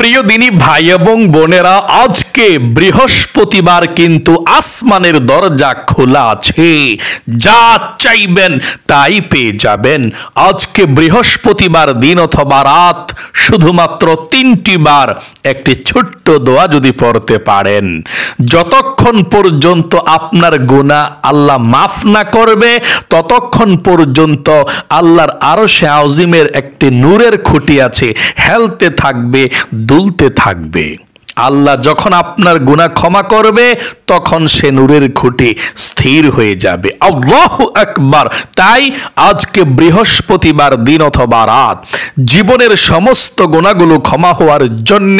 প্রিয় দিনী ভাই এবং বোনেরা, আজকে বৃহস্পতিবার কিন্তু আসমানের দরজা খোলা আছে, যা চাইবেন তাই পেয়ে যাবেন। আজকে বৃহস্পতিবার দিন অথবা রাত শুধুমাত্র 3টি বার একটি ছোট্ট দোয়া যদি পড়তে পারেন, যতক্ষণ পর্যন্ত আপনার গুনাহ আল্লাহ মাফ না করবে ততক্ষণ পর্যন্ত আল্লাহর আরশে আজিমের একটি নূরের খুঁটি আছে, হেলতে থাকবে, দুলতে থাকবে। আল্লাহ যখন আপনার গুনাহ ক্ষমা করবে তখন সে নূরের খুঁটি স্থির হয়ে যাবে। আল্লাহু আকবার। তাই আজকে বৃহস্পতিবার দিন অথবা রাত জীবনের সমস্ত গুনাহগুলো ক্ষমা হওয়ার জন্য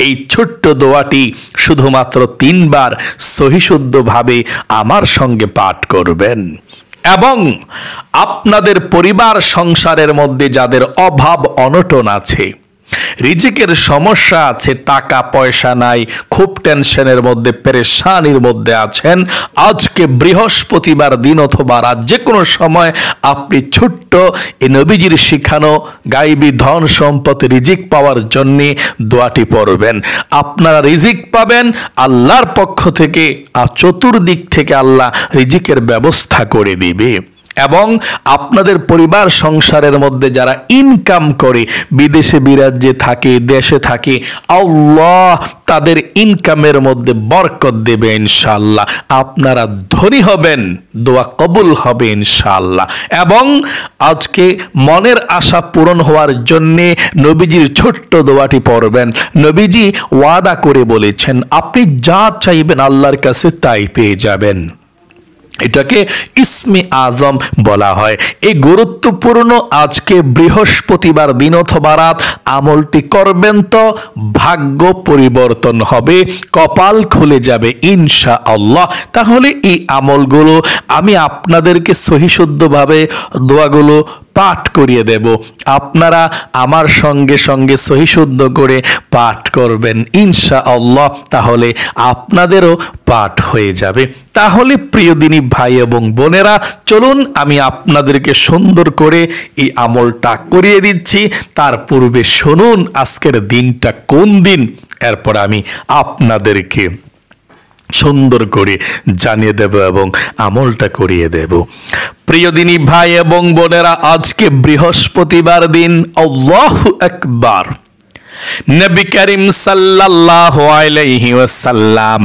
এই ছোট্ট দোয়াটি শুধুমাত্র 3 বার সহিশুদ্ধভাবে আমার সঙ্গে পাঠ করবেন। এবং আপনাদের পরিবার সংসারের মধ্যে যাদের অভাব অনটন আছে, রিজিকের সমস্যা আছে, টাকা পয়সা নাই, খুব টেনশনের মধ্যে, পেরেশানির মধ্যে আছেন, আজকে বৃহস্পতিবার দিন অথবা রাত যে কোনো সময় আপনি ছোট্ট এই নবীজির শিখানো গায়বী ধন সম্পদ রিজিক পাওয়ার জন্য দোয়াটি পড়বেন। আপনারা রিজিক পাবেন আল্লাহর পক্ষ থেকে, আর চতুর্দিক থেকে আল্লাহ রিজিকের ব্যবস্থা করে দিবে। এবং আপনাদের পরিবার সংসারের মধ্যে যারা ইনকাম করে, বিদেশে বিরাজ্যে থাকে, দেশে থাকে, আল্লাহ তাদের ইনকামের মধ্যে বরকত দেবে ইনশাআল্লাহ। আপনারা ধনী হবেন, দোয়া কবুল হবে ইনশাআল্লাহ। এবং আজকে মনের আশা পূরণ হওয়ার জন্যে নবীজির ছোট্ট দোয়াটি পড়বেন। নবীজি ওয়াদা করে বলেছেন, আপনি যা চাইবেন আল্লাহর কাছে তাই পেয়ে যাবেন। এটাকে ইসমে আজম বলা হয়। এই গুরুত্বপূর্ণ আজকে বৃহস্পতিবার দিন অথবা রাত আমলটি করবেন তো ভাগ্য পরিবর্তন হবে, কপাল খুলে যাবে ইনশাআল্লাহ। তাহলে এই আমলগুলো আমি আপনাদেরকে সহিশুদ্ধভাবে দোয়াগুলো পাঠ করিয়ে দেব, আপনারা আমার সঙ্গে সঙ্গে সহিশুদ্ধ করে পাঠ করবেন ইনশাআল্লাহ, তাহলে আপনাদেরও পাঠ হয়ে যাবে। তাহলে প্রিয় দিনী ভাই এবং বোনেরা, চলুন আমি আপনাদেরকে সুন্দর করে এই আমলটা করিয়ে দিচ্ছি। তার পূর্বে শুনুন আজকের দিনটা কোন দিন, এরপর আমি আপনাদেরকে সুন্দর করে জানিয়ে দেব এবং আমলটা করিয়ে দেব। প্রিয় দিনী ভাই এবং বোনেরা, আজকে বৃহস্পতিবার দিন। আল্লাহু আকবার। নবী করিম সাল্লাল্লাহু আলাইহি ওয়াসাল্লাম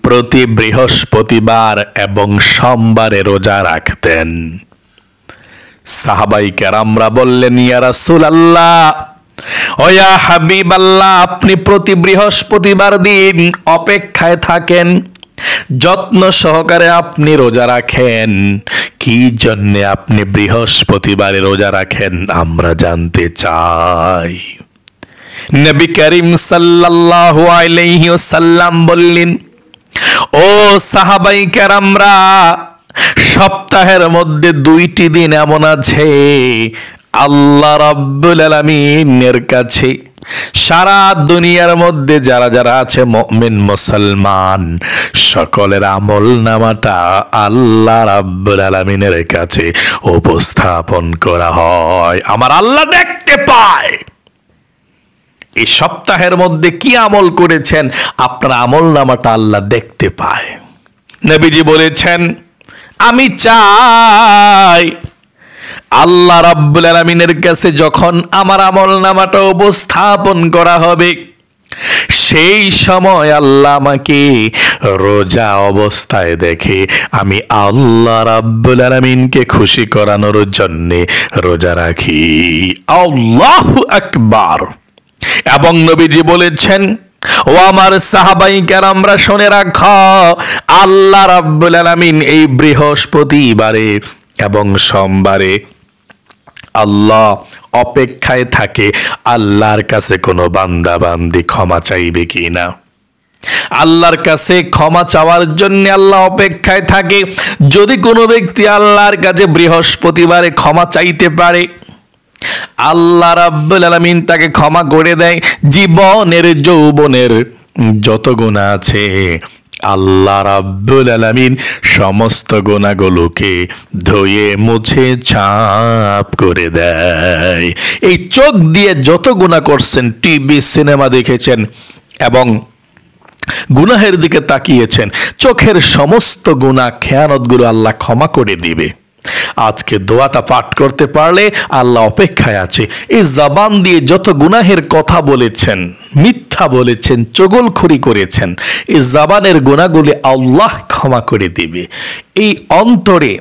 প্রতি বৃহস্পতিবার এবং সোমবারে রোজা রাখতেন। সাহাবায়ে কেরামরা বললেন, ইয়া রাসূলুল্লাহ, ও ইয়া হাবিবাল্লাহ, আপনি প্রতি বৃহস্পতিবার দিন অপেক্ষায় থাকেন, যত্ন সহকারে আপনি রোজা রাখেন, কি জন্যে আপনি বৃহস্পতিবারে রোজা রাখেন আমরা জানতে চাই। নবী করিম সাল্লাল্লাহু আলাইহি ওয়াসাল্লাম বললেন, ও সাহাবায়ে কেরামরা, সপ্তাহের মধ্যে 2টি দিন এমন আছে আল্লাহ রাব্বুল আলামিনের কাছে সারা দুনিয়ার মধ্যে যারা যারা আছে মুমিন মুসলমান, সকলের আমল নামাটা আল্লাহ রাব্বুল আলামিনের কাছে উপস্থাপন করা হয়, আমার আল্লাহ দেখতে পায়। এই সপ্তাহের মধ্যে কি আমল করেছেন আপনার আমল নামাটা আল্লাহ দেখতে পায়। নবীজি বলেছেন, আমি চাই আল্লাহ রাব্বুল আলামিনের কাছে যখন আমার আমল নামাটা উপস্থাপন করা হবে, সেই সময় আল্লাহ আমাকে রোজা অবস্থায় দেখে আমি আল্লাহ রাব্বুল আলামিনকে খুশি করানোর জন্য রোজা রাখি। আল্লাহু আকবার। এবং নবীজি বলেছেন, ও আমার সাহাবায়ে কেরামরা শুনে রাখো, আল্লাহ রাব্বুল আলামিন এই বৃহস্পতিবারে এবং সোমবারে আল্লাহ অপেক্ষায় থাকে আল্লাহর কাছে কোনো বান্দা বান্দি ক্ষমা চাইবে কিনা। আল্লাহর কাছে ক্ষমা চাওয়ার জন্য আল্লাহ অপেক্ষায় থাকে। যদি কোনো ব্যক্তি আল্লাহর কাছে বৃহস্পতিবারে ক্ষমা চাইতে পারে, আল্লাহ রাব্বুল আলামিন তাকে ক্ষমা করে দেয়। জীবনের যৌবনের যত গুনাহ আছে আল্লাহ রাব্বুল আলামিন সমস্ত গুনাহগুলোকে ধুয়ে মুছে ছাপ করে দেয়। এই চোখ দিয়ে যত গুনাহ করছেন, টিভি সিনেমা দেখেছেন এবং গুনাহের দিকে তাকিয়েছেন, চোখের সমস্ত গুনাহ খেয়ানতগুলো আল্লাহ ক্ষমা করে দিবে। আজকে দোয়াটা পাঠ করতে পারলে আল্লাহ অপেক্ষায় আছে। এই জবান দিয়ে যত গুনাহের কথা বলেছেন, মিথ্যা বলেছেন, চগলখড়ি করেছেন, এই জবানের গুনাহগুলি আল্লাহ ক্ষমা করে দিবে। এই অন্তরে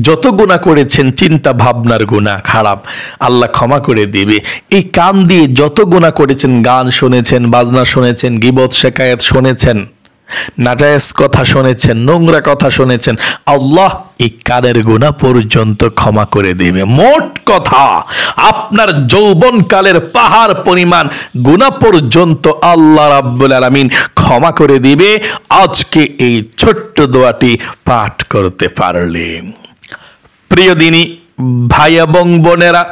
যত গুনাহ করেছেন, চিন্তা ভাবনার গুনাহ খারাপ, আল্লাহ ক্ষমা করে দিবে। এই কান দিয়ে যত গুনাহ করেছেন, গান শুনেছেন, বাজনা শুনেছেন, গীবত শেকায়েত শুনেছেন, নাজায়েজ কথা শুনেছেন, নোংরা কথা শুনেছেন, আল্লাহ এই কানের গুনাহ পর্যন্ত ক্ষমা করে দিবে। মোট কথা, আপনার যৌবনকালের পাহাড় পরিমাণ গুনাহ পর্যন্ত আল্লাহ রাব্বুল আলামিন ক্ষমা করে দিবে আজকে এই ছোট্ট দোয়াটি পাঠ করতে পারলে। প্রিয় দিনী ভাই এবং বোনেরা,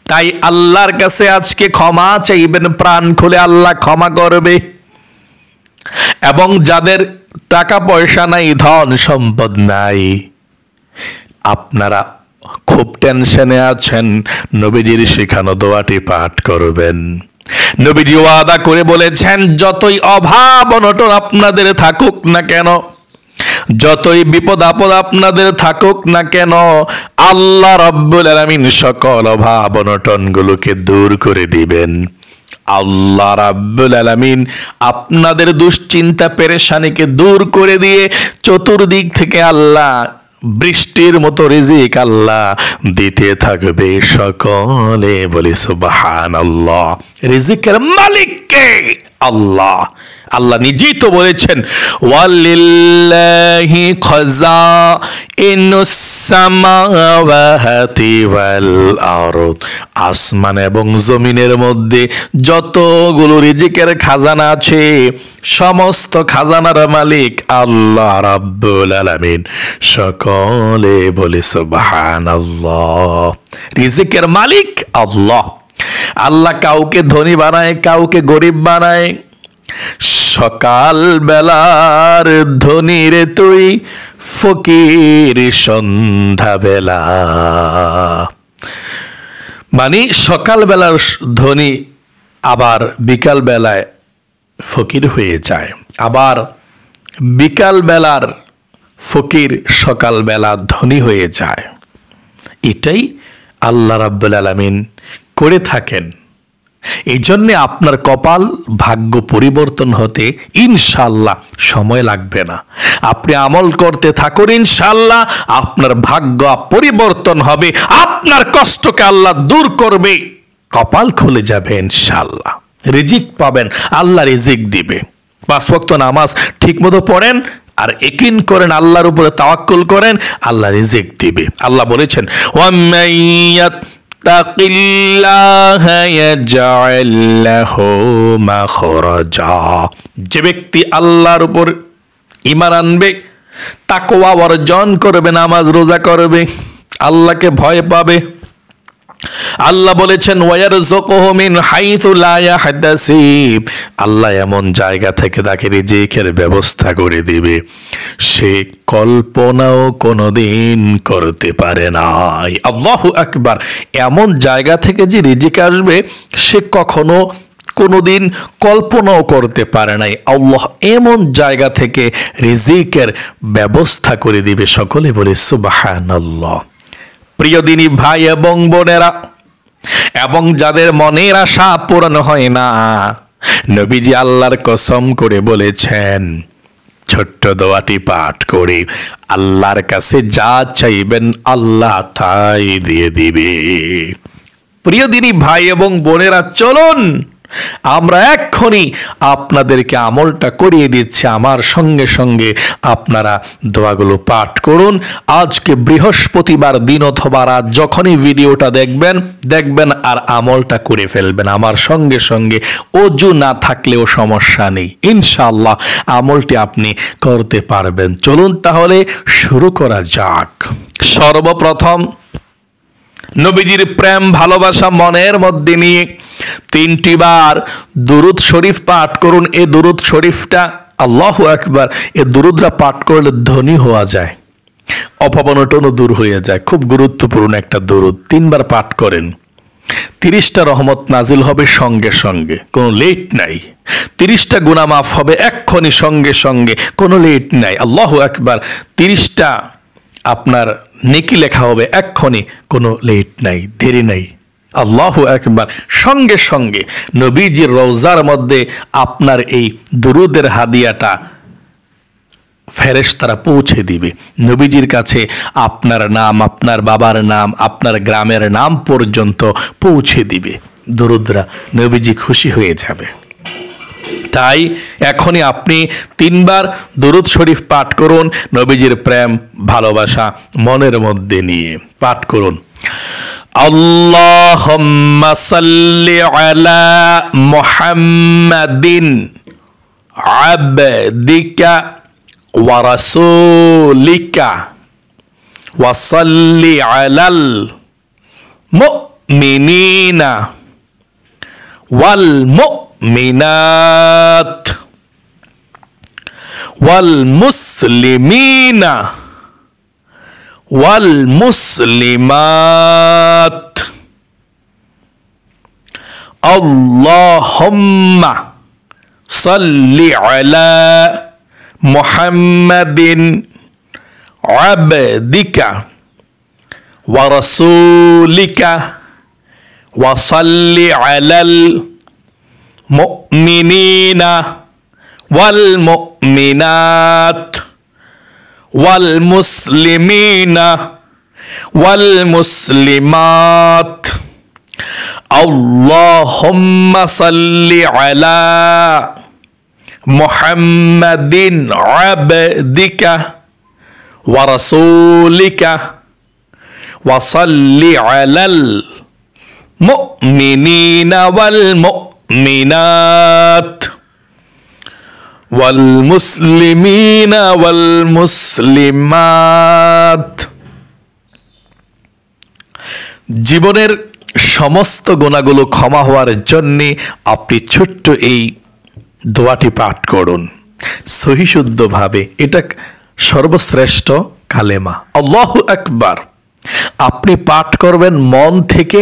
তাই আল্লাহর কাছে আজকে ক্ষমা চাইবেন, প্রাণ খুলে আল্লাহ ক্ষমা করবে। এবং যাদের টাকা পয়সা নাই, ধন সম্পদ নাই, আপনারা খুব টেনশনে আছেন, নবীজির শেখানো দোয়াটি পাঠ করবেন। নবীজি ওয়াদা করে বলেছেন, যতই অভাব অনটন আপনাদের থাকুক না কেন, যতই বিপদ আপদ আপনাদের থাকুক না কেন, আল্লাহ রাব্বুল আলামিন সকল অভাব অনটনগুলোকে দূর করে দিবেন। আল্লাহ রাব্বুল আলামিন আপনাদের দুশ্চিন্তা পেরেশানিকে দূর করে দিয়ে চতুর্দিক থেকে আল্লাহ বৃষ্টির মতো রিজিক আল্লাহ দিতে থাকবে। সকলে বলি সুবহানাল্লাহ। রিজিকের মালিক কে? আল্লাহ। আল্লাহ নিজেই তো বলেছেন, ওয়ালিল্লাহি খাযাইনুস সামাওয়াতি ওয়াল আরদ। আসমান এবং জমিনের মধ্যে যতগুলো রিজিকের খাজানা আছে, সমস্ত খাজানার মালিক আল্লাহ রাব্বুল আলামিন। সকলে বলে সুবহানাল্লাহ। রিজিকের মালিক আল্লাহ। আল্লাহ কাউকে ধনী বানায়, কাউকে গরিব বানায়। সকাল বেলার ধনী রে তুই, ফকির সন্ধ্যা বেলা। মানে সকাল বেলার ধনী আবার বিকাল বেলায় ফকির হয়ে যায়, আবার বিকাল বেলার ফকির সকাল বেলা ধনী হয়ে যায়। এটাই আল্লাহ রাব্বুল আলামিন করে থাকেন। এই জন্যে আপনার কপাল ভাগ্য পরিবর্তন হতে ইনশাআল্লাহ সময় লাগবে না। আপনি আমল করতে থাকুন, ইনশাআল্লাহ আপনার ভাগ্য পরিবর্তন হবে, আপনার কষ্টকে আল্লাহ দূর করবে, কপাল খুলে যাবে ইনশাআল্লাহ। রিজিক পাবেন, আল্লাহ রিজিক দিবে। 5 ওয়াক্ত নামাজ ঠিকমতো পড়েন আর ইয়াকিন করেন, আল্লাহর উপরে তাওয়াক্কুল করেন, আল্লাহ রিজিক দিবে। আল্লাহ বলেছেন, ওয়ামাইয়াত তাকিল্লাহা ইয়াজআল লাহু মাখরাজা। যে ব্যক্তি আল্লাহর উপর ঈমান আনবে, তাকওয়া অর্জন করবে, নামাজ রোজা করবে, আল্লাহকে ভয় পাবে, আল্লাহ বলেছেন ওয়ারযুকুহু মিন হাইথু লা ইয়াহতাসিব। আল্লাহ এমন জায়গা থেকে তাকে রিজিকের ব্যবস্থা করে দিবে সে কল্পনাও কোনোদিন করতে পারে নাই। আল্লাহু আকবার। এমন জায়গা থেকে যে রিজিক আসবে সে কখনো কোনোদিন কল্পনাও করতে পারে নাই। আল্লাহ এমন জায়গা থেকে রিজিকের ব্যবস্থা করে দিবে। সকলে বলে সুবহানাল্লাহ। প্রিয় দিনী ভাই এবং বোনেরা, এবং যাদের মনের আশা পূরণ হয় না, নবীজি আল্লাহর কসম করে বলেছেন, ছোট্ট দোয়াটি পাঠ করে আল্লাহর কাছে যা চাইবেন আল্লাহ তাই দিয়ে দিবে। প্রিয় দিনী ভাই এবং বোনেরা, চলুন আমরা এক্ষুনি আপনাদেরকে আমলটা করিয়ে দিচ্ছি। আমার সঙ্গে সঙ্গে আপনারা দোয়াগুলো পাঠ করুন। আজকে বৃহস্পতিবার দিন অথবা রাত যখনই ভিডিওটা দেখবেন আর আমলটা করে ফেলবেন। আমার সঙ্গে সঙ্গে ওযু না থাকলেও সমস্যা নেই, ইনশাআল্লাহ আমলটি আপনি করতে পারবেন। চলুন তাহলে শুরু করা যাক। সর্বপ্রথম নবীজির প্রেম ভালোবাসা মনের মধ্যে নিয়ে 3টি বার দুরূদ শরীফ পাঠ করুন। এই দুরূদ শরীফটা আল্লাহু আকবার। এ দুরুদরা পাঠ করলে ধনী হওয়া যায়, অভাব অনটনও দূর হয়ে যায়। খুব গুরুত্বপূর্ণ একটা দুরুদ, 3 বার পাঠ করেন, 30টা রহমত নাজিল হবে সঙ্গে সঙ্গে, কোনো লেট নাই। 30টা গুনাহ মাফ হবে এক্ষুনি সঙ্গে সঙ্গে, কোনো লেট নাই। আল্লাহু আকবার। 30টা আপনার নেকি লেখা হবে এক্ষুনি, কোনো লেট নাই, দেরি নাই। আল্লাহু আকবার। সঙ্গে সঙ্গে নবীজির রওজার মধ্যে আপনার এই দুরুদের হাদিয়াটা ফেরেশতারা পৌঁছে দিবে। নবীজির কাছে আপনার নাম, আপনার বাবার নাম, আপনার গ্রামের নাম পর্যন্ত পৌঁছে দিবে দুরুদরা। নবীজি খুশি হয়ে যাবে। তাই এখনই আপনি 3 বার দুরুদ শরীফ পাঠ করুন, নবীজির প্রেম ভালোবাসা মনের মধ্যে নিয়ে পাঠ করুন। আল্লাহুম্মা সাল্লি আলা মুহাম্মাদিন আবদিকা ওয়া রাসূলিকা ওয়া সাল্লি আলাল মুমিনিনা ওয়াল মুমিনাত ওয়াল মুসলিমিনা ওয়াল মুসলিমাত। আল্লাহুম্মা সাল্লি আলা মুহাম্মাদিন আবদিকা ওয়া রাসূলিকা ওয়া সাল্লি আলাল মুমিনিনা ওয়াল মুমিনাত ওয়াল মুসলিমিনা ওয়াল মুসলিমাত। আল্লাহুম্মা সাল্লি আলা মুহাম্মাদিন আবদিকা ওয়া রাসূলিকা ওয়া সাল্লি আলাল মুমিনিনা ওয়াল মুমিনাত ওয়াল মুসলিমিনা ওয়াল মুসলিমাত। জীবনের সমস্ত গুনাহগুলো ক্ষমা হওয়ার জন্যে আপনি ছোট্ট এই দোয়াটি পাঠ করুন সহিশুদ্ধভাবে। এটা সর্বশ্রেষ্ঠ কালেমা, আল্লাহু আকবার। আপনি পাঠ করবেন মন থেকে,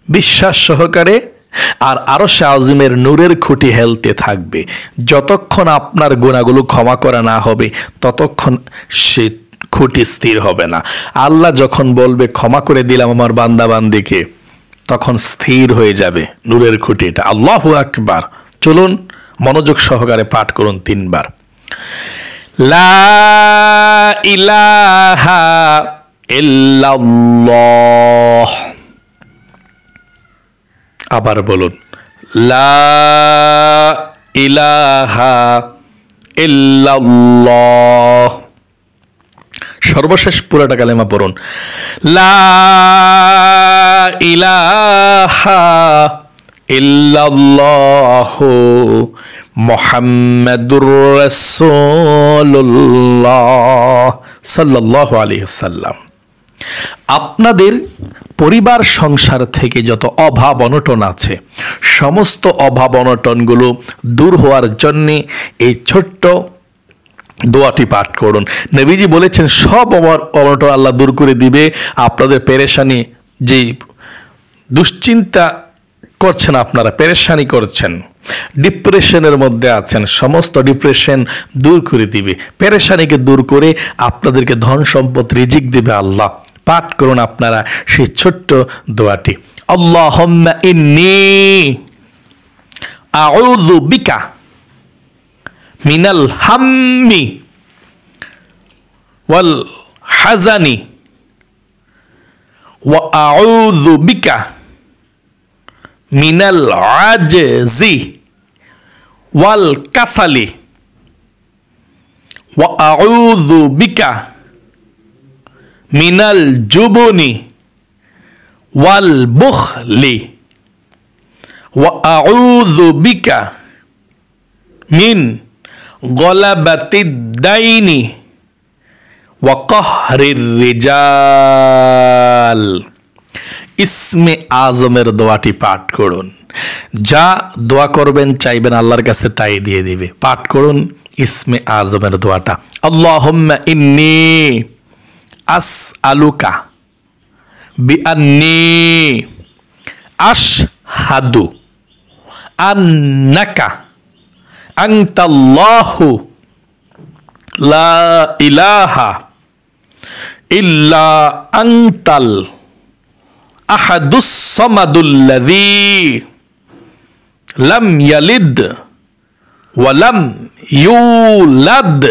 বিশ্বাস সহকারে, আর আরশে আজিমের নূরের খুঁটি হেলতে থাকবে। যতক্ষণ আপনার গুনাহগুলো ক্ষমা করা না হবে ততক্ষণ সে খুঁটি স্থির হবে না। আল্লাহ যখন বলবে ক্ষমা করে দিলাম আমার বান্দা বান্দিকে, তখন স্থির হয়ে যাবে নূরের খুঁটিটা। আল্লাহু আকবার। চলুন মনোযোগ সহকারে পাঠ করুন 3 বার। লা ইলাহা ইল্লাল্লাহ। আবার বলুন, লা ইলাহা ইল্লাল্লাহ। সর্বশেষ পুরাটা কালেমা পড়ুন, লা ইলাহা ইল্লাল্লাহ মুহাম্মাদুর রাসূলুল্লাহ সাল্লাল্লাহু আলাইহি ওয়াসাল্লাম। আপনাদের পরিবার সংসার থেকে যত অভাব অনটন আছে, সমস্ত অভাব অনটনগুলো দূর হওয়ার জন্যে এই ছোট্ট দোয়াটি পাঠ করুন। নবীজি বলেছেন সব অনটন আল্লাহ দূর করে দিবে। আপনাদের পেরেশানি, যে দুশ্চিন্তা করছেন, আপনারা পেরেশানি করছেন, ডিপ্রেশনের মধ্যে আছেন, সমস্ত ডিপ্রেশন দূর করে দিবে। পেরেশানিকে দূর করে আপনাদেরকে ধন সম্পদ রিজিক দিবে আল্লাহ। পাঠ করুন আপনারা সেই ছোট্ট দোয়াটি, আল্লাহুম্মা ইন্নী আউযু বিকা মিনাল হাম্মি ওয়াল হাজানি ওয়া আউযু বিকা মিনাল আজজি ওয়াল কাসালি ওয়া আউযু বিকা মিনাল জুবনি ওয়াল বুখলি ওয়া আউযু বিকা মিন গলাবাতিদ দাইনি ওয়া কাহরির রিজাল। ইসমে আজমের দোয়াটি পাঠ করুন। যা দোয়া করবেন চাইবেন আল্লাহর কাছে তাই দিয়ে দিবে। পাঠ করুন ইসমে আজমের দোয়াটা, আল্লাহুম্মা ইন্নী আসআলুকা বিআন্নী আশহাদু আন্নাকা আনতাল্লাহু লা ইলাহা ইল্লা আনতাল আহাদুস সামাদুল্লাযী লাম ইয়ালিদ ওয়া লাম ইউলাদ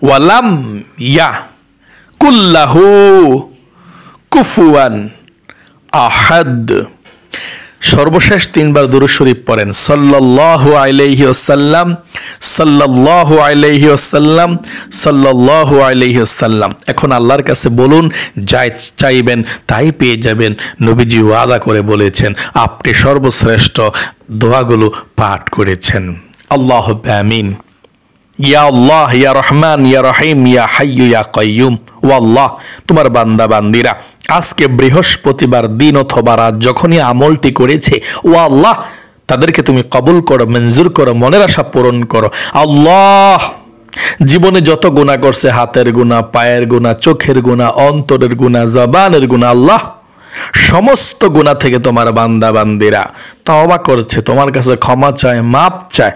ওয়া লাম ইয়াকুল লাহু কুফুয়ান আহাদ। সর্বশেষ 3 বার দুরূদ শরীফ পড়েন, সাল্লাল্লাহু আলাইহি ওয়াসাল্লাম, সাল্লাল্লাহু আলাইহি ওয়াসাল্লাম, সাল্লাল্লাহু আলাইহি ওয়াসাল্লাম। এখন আল্লাহর কাছে বলুন, যাই চাইবেন তাই পেয়ে যাবেন। নবীজি ওয়াদা করে বলেছেন, আপনি সর্বশ্রেষ্ঠ দোয়াগুলো পাঠ করেছেন। আল্লাহুম্মা আমিন। ইয়া আল্লাহ, ইয়া রহমান, ইয়া রহিম, ইয়া হাইয়্যু ইয়া কাইয়্যুম। ও আল্লাহ, তোমার বান্দা বান্দিরা আজকে বৃহস্পতিবার দিন অথবা রাত যখনই আমলটি করেছে, ও আল্লাহ তাদেরকে তুমি কবুল করো, মঞ্জুর করো, মনের আশা পূরণ করো। আল্লাহ জীবনে যত গুনাহ করছে, হাতের গুনাহ, পায়ের গুনাহ, চোখের গুনাহ, অন্তরের গুনাহ, জবানের গুনাহ, আল্লাহ সমস্ত গুনাহ থেকে তোমার বান্দা বান্দিরা তওবা করছে, তোমার কাছে ক্ষমা চায়, মাপ চায়,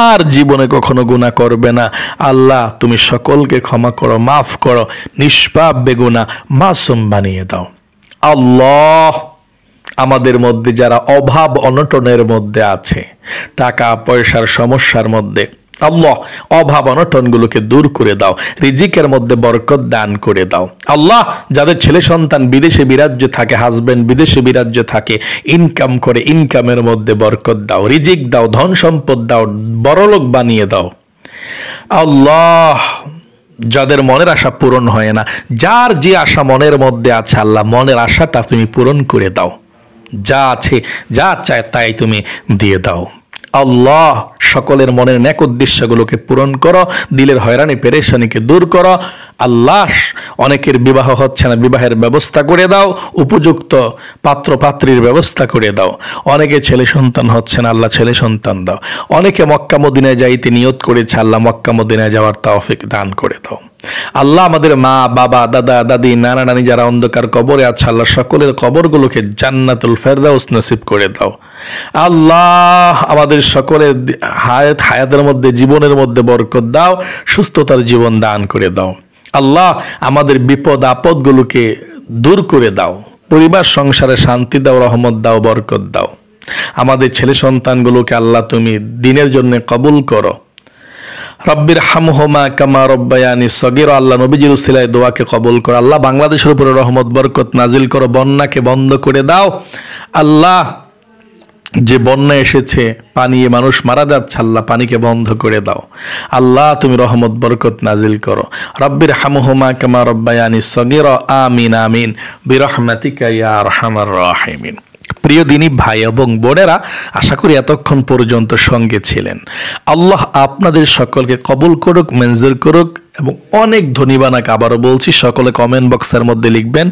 আর জীবনে কখনো গুনাহ করবে না। আল্লাহ তুমি সকলকে ক্ষমা করো, মাফ করো, নিষ্পাপ বেগুনাহ মাসুম বানিয়ে দাও। আল্লাহ আমাদের মধ্যে যারা অভাব অনটনের মধ্যে আছে, টাকা পয়সার সমস্যার মধ্যে, আল্লাহ অভাব অনটনগুলোকে দূর করে দাও, রিজিকের মধ্যে বরকত দান করে দাও। আল্লাহ যাদের ছেলে সন্তান বিদেশে বিরাজ্যে থাকে, হাজবেন্ড বিদেশে বিরাজ্যে থাকে, ইনকাম করে, ইনকামের মধ্যে বরকত দাও, রিজিক দাও, ধন সম্পদ দাও, বড়লোক বানিয়ে দাও। আল্লাহ যাদের মনের আশা পূরণ হয় না, যার যে আশা মনের মধ্যে আছে, আল্লাহ মনের আশাটা তুমি পূরণ করে দাও। যা আছে, যা চায় তাই তুমি দিয়ে দাও। আল্লাহ সকলের মনের নেক উদ্দেশ্যগুলোকে পূরণ করো, দিলের হয়রানি পেরেশানিকে দূর করো। আল্লাহ অনেকের বিবাহ হচ্ছে না, বিবাহের ব্যবস্থা করে দাও, উপযুক্ত পাত্র পাত্রীর ব্যবস্থা করে দাও। অনেকে ছেলে সন্তান হচ্ছে না, আল্লাহ ছেলে সন্তান দাও। অনেকে মক্কা মদিনায় যাইতে নিয়ত করেছে, আল্লাহ মক্কা মদিনায় যাওয়ার তৌফিক দান করে দাও। আল্লাহ আমাদের মা বাবা দাদা দাদি নানা নানি যারা অন্ধকার কবরে আছে, আল্লাহ সকলের কবরগুলোকে জান্নাতুল ফেরদাউস নসিব করে দাও। আল্লাহ আমাদের সকলের হায়াতের মধ্যে, জীবনের মধ্যে বরকত দাও, সুস্থতার জীবন দান করে দাও। আল্লাহ আমাদের বিপদ আপদগুলোকে দূর করে দাও, পরিবার সংসারে শান্তি দাও, রহমত দাও, বরকত দাও। আমাদের ছেলে সন্তানগুলোকে আল্লাহ তুমি দিনের জন্য কবুল করো। রব্বির হামহুমা কামা রব্বায়ানি সগীরা। আল্লাহ নবীজির উসিলায় দোয়াকে কবুল করো। আল্লাহ বাংলাদেশের উপরে রহমত বরকত নাজিল করো, বন্যাকে বন্ধ করে দাও। আল্লাহ যে বন্যা এসেছে, পানিয়ে মানুষ মারা যাচ্ছে, আল্লাহ পানিকে বন্ধ করে দাও। আল্লাহ তুমি রহমত বরকত নাজিল করো। রব্বির হামহুমা কামা রব্বায়ানি সগীরা। আমিন আমিন বিরহমাতিকা ইয়া আরহামার রাহিমিন। প্রিয় দিনী ভাই এবং বোনেরা, আশা করি এতক্ষণ পর্যন্ত সঙ্গে ছিলেন। আল্লাহ আপনাদের সকলকে কবুল করুক, মঞ্জুর করুক এবং অনেক ধনী বানাক। আবারও বলছি, সকলে কমেন্ট বক্সের মধ্যে লিখবেন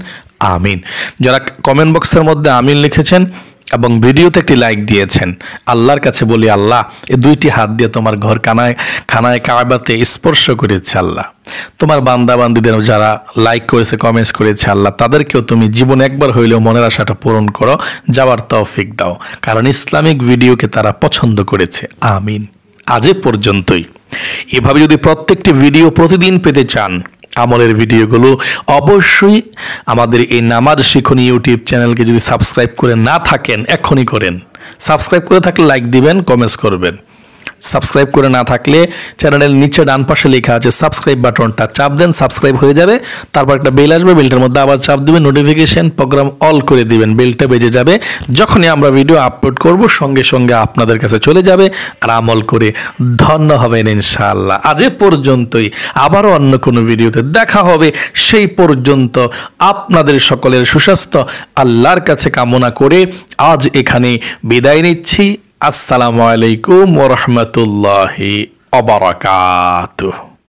আমিন। যারা কমেন্ট বক্সের মধ্যে আমিন লিখেছেন এবং ভিডিওতে একটি লাইক দিয়েছেন, আল্লাহর কাছে বলি, আল্লাহ এই 2টি হাত দিয়ে তোমার ঘর খানায় কাবাতে স্পর্শ করেছে। আল্লাহ তোমার বান্দা বান্দিদের যারা লাইক করেছে, কমেন্টস করেছে, আল্লাহ তাদেরকেও তুমি জীবনে একবার হইলেও মনের আশাটা পূরণ করো, যাওয়ার তৌফিক দাও, কারণ ইসলামিক ভিডিওকে তারা পছন্দ করেছে। আমিন। আজ এ পর্যন্তই। এভাবে যদি প্রত্যেকটি ভিডিও প্রতিদিন পেতে চান, আমলের ভিডিওগুলো, অবশ্যই আমাদের এই নামাজ শিখুন ইউটিউব চ্যানেলকে যদি সাবস্ক্রাইব করে না থাকেন, এখনই করেন। সাবস্ক্রাইব করে থাকলে লাইক দিবেন, কমেন্টস করবেন। সাবস্ক্রাইব করে না থাকলে চ্যানেলের নিচে ডান পাশে লেখা আছে সাবস্ক্রাইব বাটনটা চাপ দেন, সাবস্ক্রাইব হয়ে যাবে। তারপর একটা বেল আসবে, বেলটার মধ্যে আবার চাপ দিবেন, নোটিফিকেশন প্রোগ্রাম অল করে দিবেন, বেলটা বেজে যাবে। যখনই আমরা ভিডিও আপলোড করব সঙ্গে সঙ্গে আপনাদের কাছে চলে যাবে, আর আমল করে ধন্য হবেন ইনশাআল্লাহ। আজ এ পর্যন্তই, আবারও অন্য কোনো ভিডিওতে দেখা হবে। সেই পর্যন্ত আপনাদের সকলের সুস্বাস্থ্য আল্লাহর কাছে কামনা করে আজ এখানে বিদায় নিচ্ছি। আসসালামু আলাইকুম ওয়া রাহমাতুল্লাহি ওয়া বারাকাতুহু।